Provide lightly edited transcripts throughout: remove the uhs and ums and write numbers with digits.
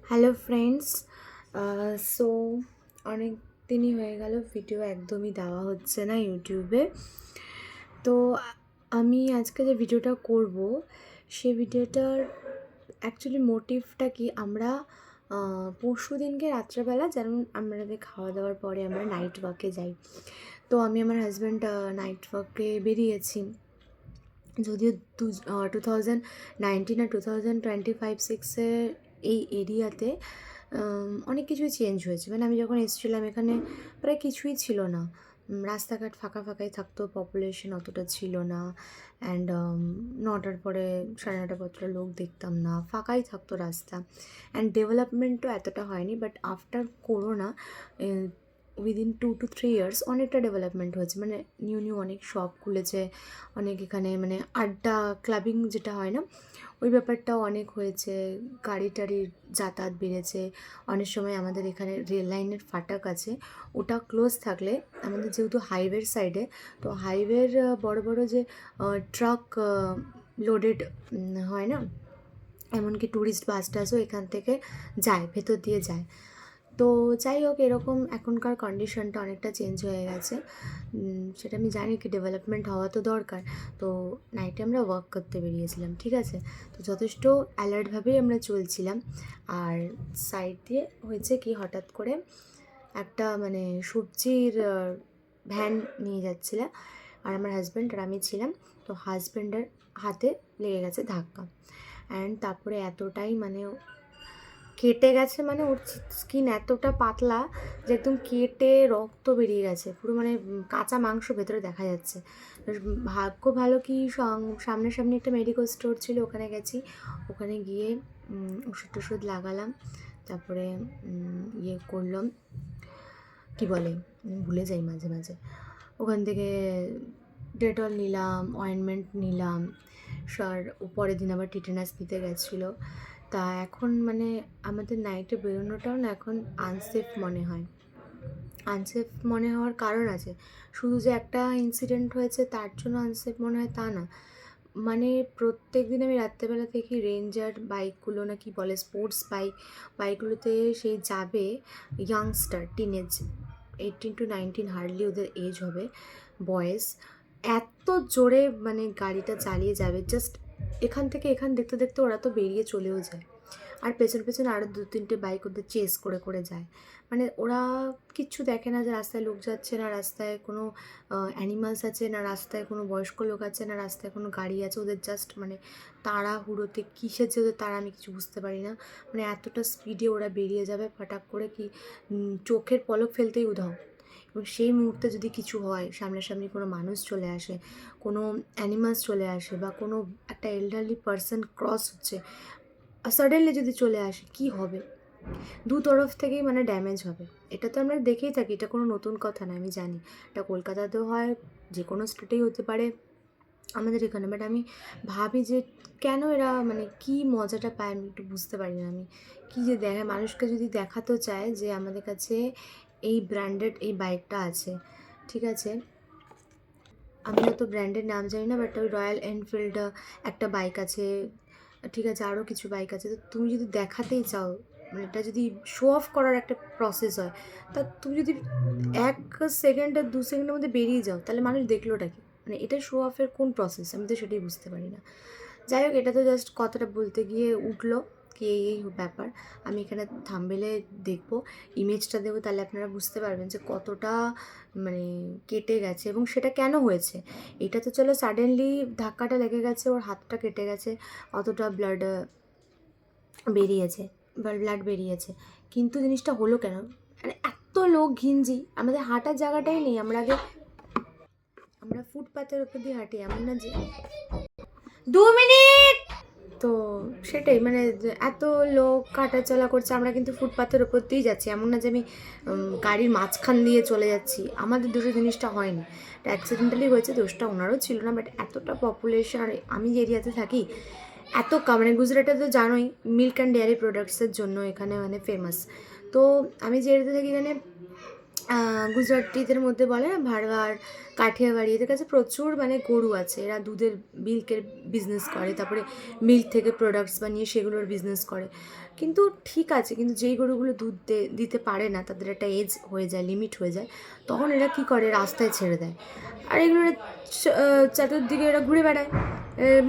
Hello friends. So অনেক দিনই হয়ে গেল ভিডিও একদমই দেওয়া হচ্ছে না ইউটিউবে। তো আমি আজকে যে ভিডিওটা করব সেই ভিডিওটার অ্যাকচুয়ালি মোটিভটা কি, আমরা পরশু দিনকে রাত্রেবেলা যেমন আমাদের খাওয়া দাওয়ার পরে আমরা নাইট ওয়াকে যাই। তো আমি আমার হাজব্যান্ড নাইট ওয়াকে বেরিয়েছি। যদিও 2019 আর 2025-26-এর এই এরিয়াতে অনেক কিছুই চেঞ্জ হয়েছে। মানে আমি যখন এসেছিলাম এখানে প্রায় কিছুই ছিল না, রাস্তাঘাট ফাঁকা ফাঁকাই থাকতো, পপুলেশন অতটা ছিল না। অ্যান্ড 9টার পরে 9:30 পত্র লোক দেখতাম না, ফাঁকাই থাকতো রাস্তা। অ্যান্ড ডেভেলপমেন্টও এতটা হয়নি, but after corona within 2 to 3 years অনেকটা ডেভেলপমেন্ট হয়েছে। মানে নিউ নিউ অনেক শপ খুলেছে, অনেক এখানে মানে আড্ডা ক্লাবিং যেটা হয় না, ওই ব্যাপারটাও অনেক হয়েছে। গাড়ি টাড়ির যাতায়াত বেড়েছে। অনেক সময় আমাদের এখানে রেল লাইনের ফাটক আছে, ওটা ক্লোজ থাকলে আমাদের যেহেতু হাইওয়ের সাইডে, তো হাইওয়ের বড় বড় যে ট্রাক লোডেড হয় না, এমনকি ট্যুরিস্ট বাস টাসও এখান থেকে যায়, ভেতর দিয়ে যায়। তো যাই হোক, এরকম এখনকার কন্ডিশনটা অনেকটা চেঞ্জ হয়ে গেছে। সেটা আমি জানি কি ডেভেলপমেন্ট হওয়া তো দরকার। তো নাইটে আমরা ওয়ার্ক করতে বেরিয়েছিলাম, ঠিক আছে। তো যথেষ্ট অ্যালার্টভাবেই আমরা চলছিলাম। আর সাইড দিয়ে হয়েছে কি, হঠাৎ করে একটা মানে সবজির ভ্যান নিয়ে যাচ্ছিল, আর আমার হাজব্যান্ড আর আমি ছিলাম। তো হাজব্যান্ডের হাতে লেগে গেছে ধাক্কা। অ্যান্ড তারপরে এতটাই মানে কেটে গেছে, মানে ওর স্কিন এতটা পাতলা যে একদম কেটে রক্ত বেরিয়ে গেছে পুরো, মানে কাঁচা মাংস ভেতরে দেখা যাচ্ছে। ভাগ্য ভালো কি সামনাসামনি একটা মেডিকেল স্টোর ছিল, ওখানে গেছি। ওখানে গিয়ে ওষুধ টষুধ লাগালাম, তারপরে ইয়ে করলাম, কী বলে ভুলে যাই মাঝে মাঝে। ওখান থেকে ডেটল নিলাম, অয়েনমেন্ট নিলাম। পরের দিন আবার টিটেনাস দিতে গেছিলো। তা এখন মানে আমাদের নাইটে বেরোনোটাও না এখন আনসেফ মনে হয়। আনসেফ মনে হওয়ার কারণ আছে, শুধু যে একটা ইনসিডেন্ট হয়েছে তার জন্য আনসেফ মনে হয় তা না। মানে প্রত্যেক দিন আমি রাত্রেবেলা থেকে রেঞ্জার বাইকগুলো, না কি বলে, স্পোর্টস বাইকগুলোতে সেই যাবে ইয়াংস্টার, টিনেজ, 18 to 19 হার্ডলি ওদের এজ হবে, বয়েস, এত জোরে মানে গাড়িটা চালিয়ে যাবে, জাস্ট এখান থেকে এখান দেখতে দেখতে ওরা তো বেরিয়ে চলেও যায়। আর পেছন পেছন আরও 2-3টে বাইক ওদের চেস করে করে যায়। মানে ওরা কিচ্ছু দেখে না যে রাস্তায় লোক যাচ্ছে, না রাস্তায় কোনো অ্যানিমালস আছে, না রাস্তায় কোনো বয়স্ক লোক আছে, না রাস্তায় কোনো গাড়ি আছে। ওদের জাস্ট মানে তাড়াহুড়োতে কিসের যে ওদের তাড়া আমি কিছু বুঝতে পারি না। মানে এতটা স্পিডে ওরা বেরিয়ে যাবে ফটাক করে, কি চোখের পলক ফেলতেই উধাও। এবং সেই মুহূর্তে যদি কিছু হয়, সামনাসামনি কোনো মানুষ চলে আসে, কোনো অ্যানিমালস চলে আসে, বা কোনো একটা এল্ডারলি পার্সন ক্রস হচ্ছে, সাডেনলি যদি চলে আসে, কি হবে? দু তরফ থেকেই মানে ড্যামেজ হবে। এটা তো আমরা দেখেই থাকি, এটা কোনো নতুন কথা না, আমি জানি। এটা কলকাতাতেও হয়, যে কোনো স্টেটেই হতে পারে আমাদের এখানে। বাট আমি ভাবি যে কেন এরা মানে কী মজাটা পায় আমি একটু বুঝতে পারি না। আমি কী যে দেখে, মানুষকে যদি দেখাতেও চায় যে আমাদের কাছে এই ব্র্যান্ডেড এই বাইকটা আছে, ঠিক আছে, আমি অত ব্র্যান্ডের নাম জানি না, বাট ওই রয়্যাল এনফিল্ড একটা বাইক আছে, ঠিক আছে, আরও কিছু বাইক আছে। তো তুমি যদি দেখাতেই চাও, মানে এটা যদি শো অফ করার একটা প্রসেস হয়, তা তুমি যদি 1 সেকেন্ড আর 2 সেকেন্ডের মধ্যে বেরিয়ে যাও, তাহলে মানুষ দেখলোটা কি? মানে এটা শো অফের কোন প্রসেস, আমি তো সেটাই বুঝতে পারি না। যাই হোক, এটা তো জাস্ট কথাটা বলতে গিয়ে উঠলো কি এই ব্যাপার। আমি এখানে থাম্বনেলে দেখবো, ইমেজটা দেবো, তাহলে আপনারা বুঝতে পারবেন যে কতটা মানে কেটে গেছে এবং সেটা কেন হয়েছে। এটা তো চলো সাডেনলি ধাক্কাটা লেগে গেছে, ওর হাতটা কেটে গেছে, অতটা বেরিয়েছে ব্লাড বেরিয়েছে, কিন্তু জিনিসটা হলো কেন? মানে এত লোক ঘিঞ্জি, আমাদের হাঁটার জায়গাটাই নেই। আমরা ফুটপাথের উপর দিয়ে হাঁটি, এমন না যে 2 মিনিট। তো সেটাই, মানে এত লোক হাঁটাচলা করছে, আমরা কিন্তু ফুটপাথের ওপর দিয়েই যাচ্ছি, এমন না যে আমি গাড়ির মাঝখান দিয়ে চলে যাচ্ছি। আমাদের দুটো জিনিসটা হয়নি, এটা অ্যাক্সিডেন্টালি হয়েছে, দোষটা ওনারও ছিল না। বাট এতটা পপুলেশন, আর আমি যে এরিয়াতে থাকি, এত মানে গুজরাটে তো জানোই মিল্ক অ্যান্ড ডেয়ারি প্রোডাক্টসের জন্য এখানে মানে ফেমাস। তো আমি যে এরিয়াতে থাকি, এখানে গুজরাটিদের মধ্যে বলে না ভাড়ওয়ার, কাঠিয়াবাড়ি, এদের কাছে প্রচুর মানে গরু আছে। এরা দুধের মিল্কের বিজনেস করে, তারপরে মিল্ক থেকে প্রোডাক্টস বানিয়ে সেগুলোর বিজনেস করে। কিন্তু ঠিক আছে, কিন্তু যেই গরুগুলো দুধ দিতে পারে না, তাদের একটা এজ হয়ে যায়, লিমিট হয়ে যায়, তখন এরা কী করে, রাস্তায় ছেড়ে দেয়। আর এগুলো চতুর্দিকে এরা ঘুরে বেড়ায়।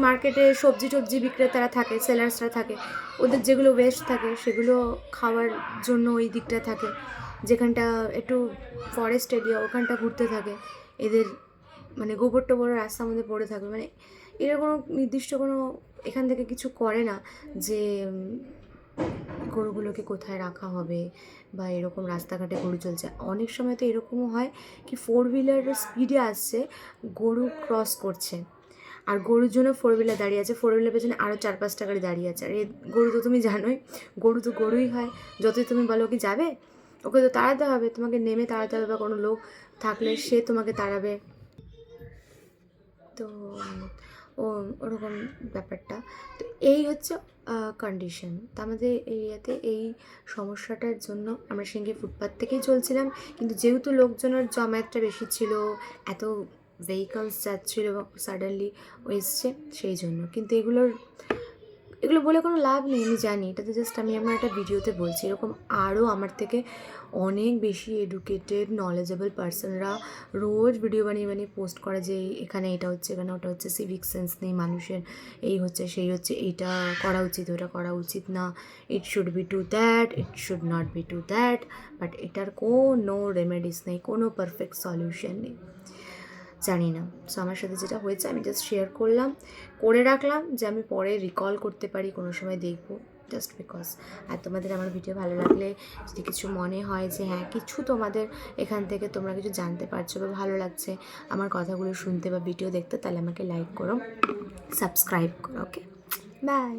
মার্কেটে সবজি টবজি বিক্রেতারা থাকে, সেলার্সরা থাকে, ওদের যেগুলো ওয়েস্ট থাকে সেগুলো খাওয়ার জন্য ওই দিকটা থাকে, যেখানটা একটু ফরেস্ট এরিয়া, ওখানটা ঘুরতে থাকে। এদের মানে গোবর টোবর রাস্তার মধ্যে পড়ে থাকবে, মানে এরা কোনো নির্দিষ্ট কোনো এখান থেকে কিছু করে না যে গরুগুলোকে কোথায় রাখা হবে বা এরকম রাস্তাঘাটে গরু চলছে। অনেক সময় তো এরকমও হয় কি, 4 হুইলার স্পিডে আসছে, গরু ক্রস করছে, আর গরুর জন্য 4 হুইলার দাঁড়িয়ে আছে, 4 হুইলার পেছনে আরও 4-5টা গাড়ি দাঁড়িয়ে আছে। আর এই গরু তো তুমি জানোই, গরু তো গরুই হয়, যতই তুমি বলো কি যাবে, ওকে তো তাড়াতে হবে, তোমাকে নেমে তাড়াতে হবে, বা কোনো লোক থাকলে সে তোমাকে তাড়াবে। তো ওরকম ব্যাপারটা। তো এই হচ্ছে কন্ডিশন। তো আমাদের এরিয়াতে এই সমস্যাটার জন্য আমরা সেদিনকে ফুটপাথ থেকেই চলছিলাম, কিন্তু যেহেতু লোকজনের জমায়েতটা বেশি ছিল, এত ভেহিকলস যাচ্ছিলো সাডেনলি এসছে, সেই জন্য। কিন্তু এগুলো বলে কোনো লাভ নেই, আমি জানি। এটা তো জাস্ট আমি আমার একটা ভিডিওতে বলছি। এরকম আরও আমার থেকে অনেক বেশি এডুকেটেড নলেজেবল পার্সনরা রোজ ভিডিও বানিয়ে বানিয়ে পোস্ট করে যে এখানে এটা হচ্ছে, এখানে ওটা হচ্ছে, সিভিক সেন্স নেই মানুষের, এই হচ্ছে সেই হচ্ছে, এইটা করা উচিত, ওটা করা উচিত না, it should be to that, it should not be to that. But এটার কোনো রেমেডিস নেই, কোনো পারফেক্ট সলিউশন নেই, জানি না। সো আমার সাথে যেটা হয়েছে আমি জাস্ট শেয়ার করলাম, করে রাখলাম, যে আমি পরে রিকল করতে পারি, কোনো সময় দেখবো, জাস্ট বিকজ। আর তোমাদের আমার ভিডিও ভালো লাগলে, যদি কিছু মনে হয় যে হ্যাঁ কিছু তোমাদের এখান থেকে তোমরা কিছু জানতে পারছো বা ভালো লাগছে আমার কথাগুলো শুনতে বা ভিডিও দেখতে, তাহলে আমাকে লাইক করো, সাবস্ক্রাইব করো। ওকে, বাই।